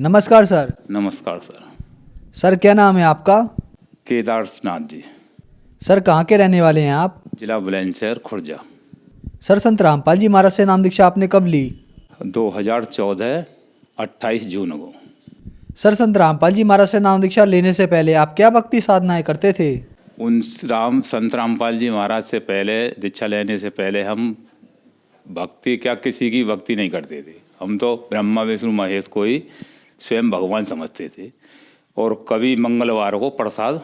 नमस्कार सर। नमस्कार sir. Sir क्या नाम है आपका? केदारनाथ जी। सर कहाँ के रहने वाले हैं आप? जिला बुलंदशहर खुर्जा। सर संत रामपाल जी महाराज से नाम दीक्षा आपने कब ली? 2014 28 जून को। सर संत रामपाल जी महाराज से नाम दीक्षा लेने से पहले आप क्या भक्ति साधनाएं करते थे? संत रामपाल जी महाराज से पहले, दीक्षा लेने से पहले हम भक्ति क्या किसी की भक्ति नहीं करते थे। हम तो ब्रह्मा विष्णु महेश को ही स्वयं भगवान समझते थे और कभी मंगलवार को प्रसाद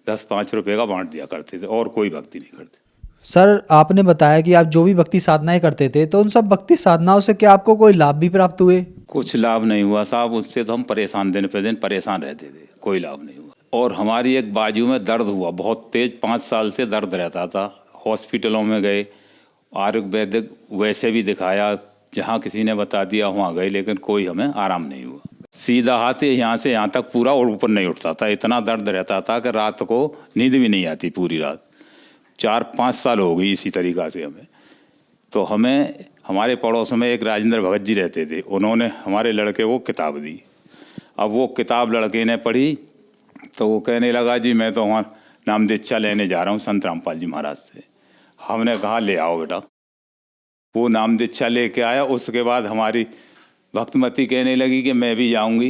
10-5 रुपये का बांट दिया करते थे और कोई भक्ति नहीं करते। सर आपने बताया कि आप जो भी भक्ति साधनाएं करते थे तो उन सब भक्ति साधनाओं से क्या आपको कोई लाभ भी प्राप्त हुए? कुछ लाभ नहीं हुआ साहब, उससे तो हम परेशान, दिन पे दिन परेशान रहते थे, कोई लाभ नहीं हुआ। और हमारी एक बाजू में दर्द हुआ बहुत तेज, 5 साल से दर्द रहता था। हॉस्पिटलों में गए, आयुर्वेदिक वैसे भी दिखाया, जहाँ किसी ने बता दिया वहाँ गए, लेकिन कोई हमें आराम नहीं हुआ। सीधा हाथ यहाँ से यहाँ तक पूरा और ऊपर नहीं उठता था, इतना दर्द रहता था कि रात को नींद भी नहीं आती पूरी रात। 4-5 साल हो गई इसी तरीक़ा से हमें। तो हमें हमारे पड़ोस में एक राजेंद्र भगत जी रहते थे, उन्होंने हमारे लड़के को किताब दी। अब वो किताब लड़के ने पढ़ी तो वो कहने लगा जी मैं तो वहाँ नाम दीक्षा लेने जा रहा हूँ संत रामपाल जी महाराज से। हमने कहा ले आओ बेटा। वो नाम दीक्षा लेके आया। उसके बाद हमारी भक्तमती कहने लगी कि मैं भी जाऊंगी।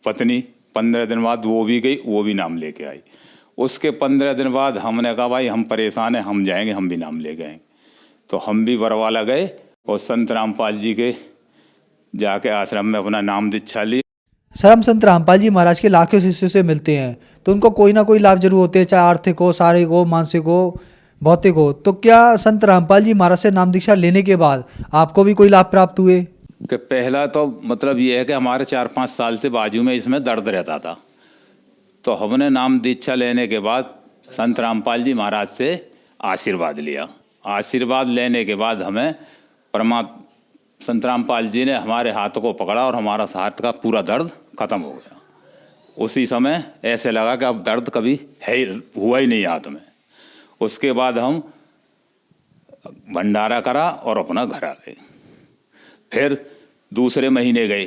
पत्नी 15 दिन बाद वो भी गई, वो भी नाम लेके आई। उसके 15 दिन बाद हमने कहा भाई हम परेशान हैं, हम जाएंगे, हम भी नाम ले गए। तो हम भी बरवाला गए और संत रामपाल जी के जाके आश्रम में अपना नाम दीक्षा ली। सर हम संत रामपाल जी महाराज के लाखों शिष्यों से मिलते हैं तो उनको कोई ना कोई लाभ जरूर होते हैं, चाहे आर्थिक हो, शारीरिक हो, मानसिक हो, भौतिक हो। तो क्या संत रामपाल जी महाराज से नाम दीक्षा लेने के बाद आपको भी कोई लाभ प्राप्त हुए? कि पहला तो मतलब ये है कि हमारे 4-5 साल से बाजू में इसमें दर्द रहता था। तो हमने नाम दीक्षा लेने के बाद संत रामपाल जी महाराज से आशीर्वाद लिया। आशीर्वाद लेने के बाद हमें संत रामपाल जी ने हमारे हाथ को पकड़ा और हमारा हाथ का पूरा दर्द खत्म हो गया। उसी समय ऐसे लगा कि अब दर्द कभी हुआ ही नहीं हाथ में। उसके बाद हम भंडारा करा और अपना घर आ गए। फिर दूसरे महीने गए,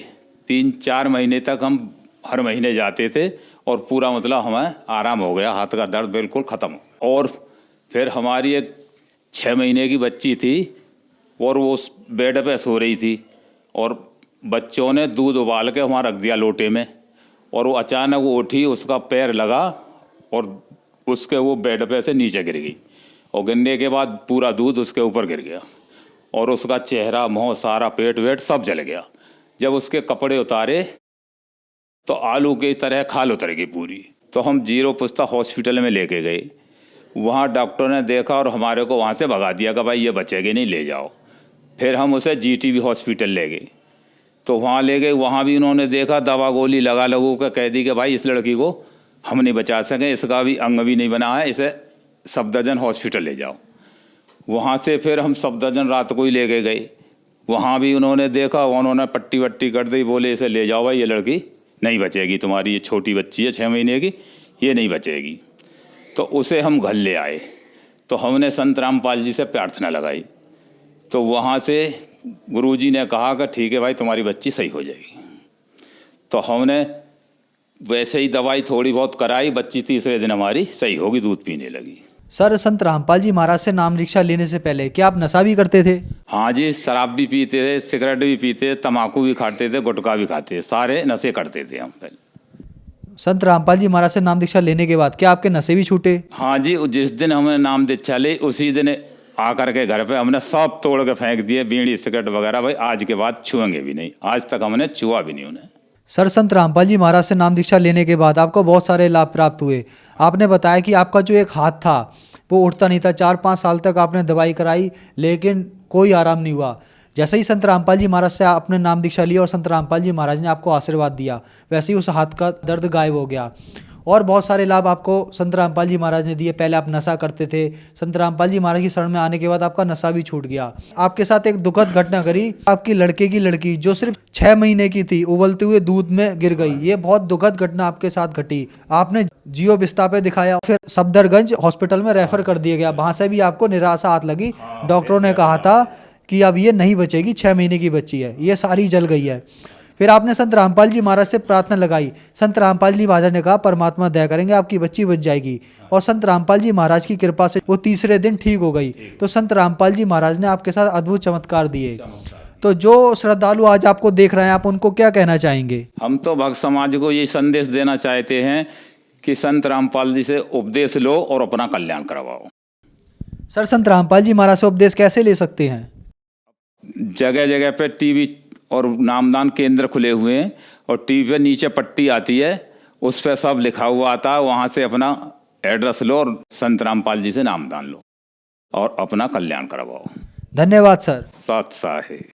3-4 महीने तक हम हर महीने जाते थे और पूरा मतलब हमें आराम हो गया, हाथ का दर्द बिल्कुल ख़त्म। और फिर हमारी एक 6 महीने की बच्ची थी और वो उस बेड पे सो रही थी और बच्चों ने दूध उबाल के वहाँ रख दिया लोटे में और वो अचानक वो उठी, उसका पैर लगा और उसके वो बेड पे से नीचे गिर गई और गिरने के बाद पूरा दूध उसके ऊपर गिर गया और उसका चेहरा, मुँह, सारा पेट वेट सब जल गया। जब उसके कपड़े उतारे तो आलू की तरह खाल उतर गई पूरी। तो हम जीरो पुस्ता हॉस्पिटल में लेके गए। वहाँ डॉक्टर ने देखा और हमारे को वहाँ से भगा दिया कि भाई ये बचेगी नहीं, ले जाओ। फिर हम उसे जीटीबी हॉस्पिटल ले गए। तो वहाँ ले गए, वहाँ भी उन्होंने देखा, दवा गोली लगा लगू कर कह दी कि भाई इस लड़की को हम नहीं बचा सकें, इसका भी अंग भी नहीं बना है, इसे सफदरजंग हॉस्पिटल ले जाओ। वहाँ से फिर हम सफदरजंग रात को ही ले गए। वहाँ भी उन्होंने देखा, उन्होंने पट्टी वट्टी कर दी, बोले इसे ले जाओ भाई, ये लड़की नहीं बचेगी, तुम्हारी ये छोटी बच्ची है 6 महीने की, ये नहीं बचेगी। तो उसे हम घर ले आए। तो हमने संत रामपाल जी से प्रार्थना लगाई। तो वहाँ से गुरुजी ने कहा कि ठीक है भाई तुम्हारी बच्ची सही हो जाएगी। तो हमने वैसे ही दवाई थोड़ी बहुत कराई, बच्ची तीसरे दिन हमारी सही होगी, दूध पीने लगी। सर संत रामपाल जी महाराज से नाम दीक्षा लेने से पहले क्या आप नशा भी करते थे? हाँ जी, शराब भी पीते थे, सिगरेट भी पीते, तम्बाकू भी खाते थे, गुटखा भी खाते थे, सारे नशे करते थे हम पहले। संत रामपाल जी महाराज से नाम दीक्षा लेने के बाद क्या आपके नशे भी छूटे? हाँ जी, जिस दिन हमने नाम दीक्षा ली उसी दिन आकर के घर पे हमने सब तोड़ के फेंक दिए, बीड़ी सिगरेट वगैरह। भाई आज के बाद छुएंगे भी नहीं, आज तक हमने छुआ भी नहीं उन्हें। सर संत रामपाल जी महाराज से नाम दीक्षा लेने के बाद आपको बहुत सारे लाभ प्राप्त हुए। आपने बताया कि आपका जो एक हाथ था वो उठता नहीं था, 4-5 साल तक आपने दवाई कराई लेकिन कोई आराम नहीं हुआ। जैसे ही संत रामपाल जी महाराज से आपने नाम दीक्षा लिया और संत रामपाल जी महाराज ने आपको आशीर्वाद दिया, वैसे ही उस हाथ का दर्द गायब हो गया और बहुत सारे लाभ आपको संत रामपाल जी महाराज ने दिए। पहले आप नशा करते थे, संत रामपाल जी महाराज की शरण में आने के बाद आपका नशा भी छूट गया। आपके साथ एक दुखद घटना करी, आपकी लड़के की लड़की जो सिर्फ 6 महीने की थी उबलते हुए दूध में गिर गई। ये बहुत दुखद घटना आपके साथ घटी। आपने जियो विस्थापे दिखाया, फिर सफदरगंज हॉस्पिटल में रेफर कर दिया गया। वहाँ से भी आपको निराशा हाथ लगी। डॉक्टरों ने कहा था कि अब ये नहीं बचेगी, 6 महीने की बच्ची है, ये सारी जल गई है। फिर आपने संत रामपाल जी महाराज से प्रार्थना लगाई। संत रामपाल जी महाराज ने कहा परमात्मा दया करेंगे, आपकी बच्ची बच जाएगी। और संत रामपाल जी महाराज की कृपा से वो तीसरे दिन ठीक हो गई। तो संत रामपाल जी महाराज ने आपके साथ अद्भुत चमत्कार दिए। तो जो श्रद्धालु आज आपको देख रहे हैं, आप उनको क्या कहना चाहेंगे? हम तो भक्त समाज को ये संदेश देना चाहते हैं कि संत रामपाल जी से उपदेश लो और अपना कल्याण करवाओ। सर, संत रामपाल जी महाराज से उपदेश कैसे ले सकते हैं? जगह जगह पे टीवी और नामदान केंद्र खुले हुए हैं और टीवी पे नीचे पट्टी आती है, उस पर सब लिखा हुआ आता है। वहाँ से अपना एड्रेस लो और संत रामपाल जी से नामदान लो और अपना कल्याण करवाओ। धन्यवाद सर। सत साहे।